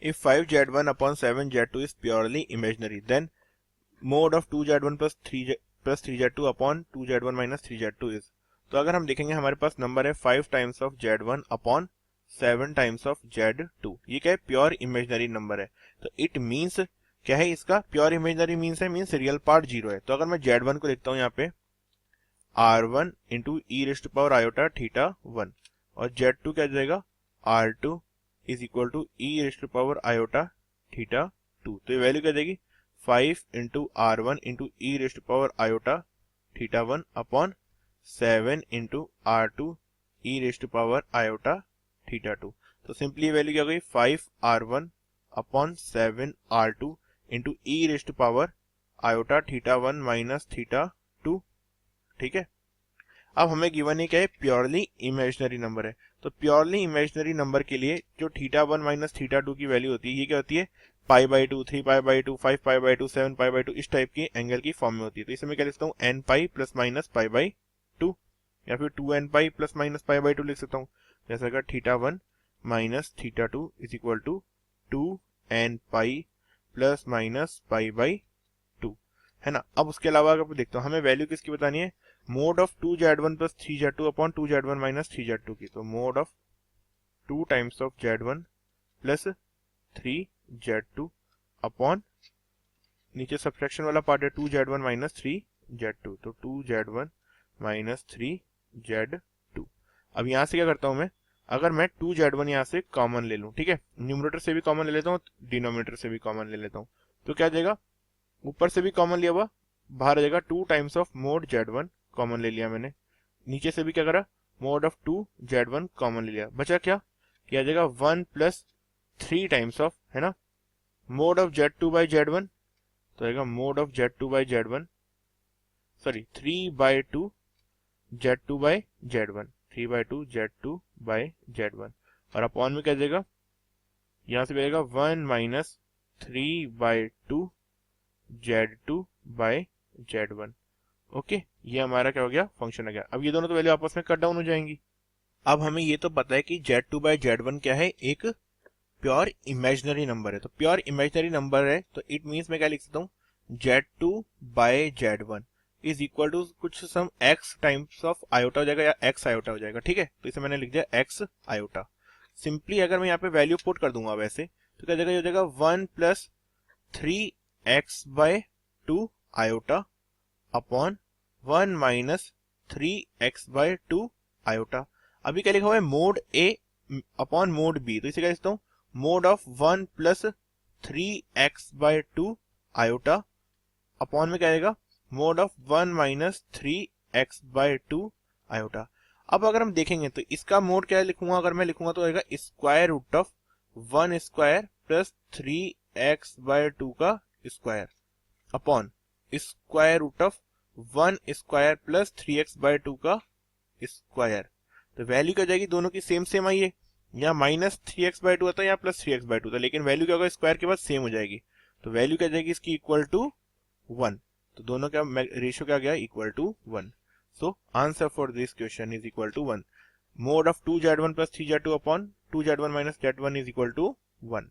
If 5z1 upon 7z2 is purely imaginary, then mod of 2z1 plus 3z2 upon 2z1 minus 3z2 is। तो अगर हम देखेंगे हमारे पास number है 5 times of z1 upon 7 times of z2। ये क्या है? प्योर इमेजिनरी नंबर है। तो इट मीन्स क्या है इसका? Pure imaginary means real part 0 है। तो अगर मैं z1 को लिखता हूँ यहाँ पे r1 into e raised power iota theta 1 और z2 क्या जाएगा? r2 is equal to e raised power iota theta 2। तो ये वैल्यू क्या जाएगी? 5 into r1 into e raised power iota theta 1 upon 7 into r2 e raised power iota theta 2। तो simply ये value क्या हो गई? 5r1 upon 7r2 into e raised power iota theta 1 minus theta 2। ठीक है। अब हमें गिवन है क्या है? प्योरली इमेजिनरी नंबर है। तो प्योरली इमेजिनरी नंबर के लिए जो थीटा 1 माइनस थीटा 2 की वैल्यू होती है, ये क्या होती है? पाई by 2, 3 pi by 2, 5 pi by 2, 7 pi by 2, इस टाइप की एंगल की फॉर्म में होती है। तो इसे मैं क्या लिखता हूँ? N pi plus minus pi by 2 या फिर 2n pi plus minus pi by 2 लिख सकता हूँ। जैसा का theta 1 minus theta 2 is equal to 2n pi plus minus pi by 2, है ना। अब उसके अलावा अगर देखता हूँ हमें वैल्यू किसकी बतानी है? Mode of 2z1 plus 3z2 upon 2z1 minus 3z2 की। तो mode of 2 times of z1 plus 3z2 upon नीचे सब्ट्रैक्शन वाला पार्ट है 2z1 माइनस 3z2, तो 2z1 माइनस 3z2। अब यहां से क्या करता हूं मैं? अगर मैं 2z1 यहां से कॉमन ले लूं, ठीक है, न्यूमरेटर से भी कॉमन ले लेता हूं, डिनोमिनेटर से भी कॉमन ले लेता हूं, तो क्या जाएगा? ऊपर से भी कॉमन लिया हुआ, बाहर आ जाएगा 2 times of mode z1 common ले लिया मैंने। नीचे से भी क्या करा? मोड ऑफ 2z1 कॉमन ले लिया। बचा क्या? क्या जाएगा? 1 प्लस 3 टाइम्स ऑफ, है ना, mode of z2 by z1, तो आएगा mod of z2 by z1, sorry 3 by 2 z2 by z1, 3 by 2 z2 by z1 और अपॉन में क्या जाएगा? यहां से जाएगा 1 minus 3 by 2 z2 by z1। Okay, ये हमारा क्या हो गया? फंक्शन आ गया। अब ये दोनों तो वैल्यू आपस में कट डाउन हो जाएंगी। अब हमें ये तो पता है कि z2 बाई z1 क्या है? एक प्योर इमेजिनरी नंबर है। तो प्योर इमेजिनरी नंबर है तो इट मीन्स मैं क्या लिख सकता हूँ? z2 by z1 is equal to कुछ सम x टाइम्स ऑफ आयोटा हो जाएगा या x आयोटा हो जाएगा। ठीक है, तो इसे मैंने लिख दिया x आयोटा। सिंपली अगर मैं यहाँ पे वैल्यू पुट कर दूंगा वैसे, तो क्या जाएगा? ये हो जाएगा 1 plus 3x by 2 iota upon 1 minus 3x by 2 iota. अभी क्या लिखा हुआ है? Mod a upon mod b, तो इसे क्या लिखता हूँ? Mod of 1 plus 3x by 2 iota upon में क्या आएगा? Mod of 1 minus 3x by 2 iota. अब अगर हम देखेंगे तो इसका मोड क्या लिखूंगा? अगर मैं लिखूंगा तो आएगा square root of 1 square plus 3x by 2 का square upon square root of 1 square plus 3x by 2 का स्क्वायर। तो वैल्यू क्या जाएगी? दोनों की सेम सेम आई है, या माइनस 3x बाय 2 आता है या प्लस 3x बाय 2 था, लेकिन वैल्यू क्या होगा? स्क्वायर के बाद सेम हो जाएगी। तो वैल्यू क्या जाएगी इसकी? Equal to 1। तो दोनों का रेशियो क्या गया? Equal to 1। So answer for this question is equal to 1। Mod of 2z1 plus 3z2 upon 2z1 minus z1 is equal to 1।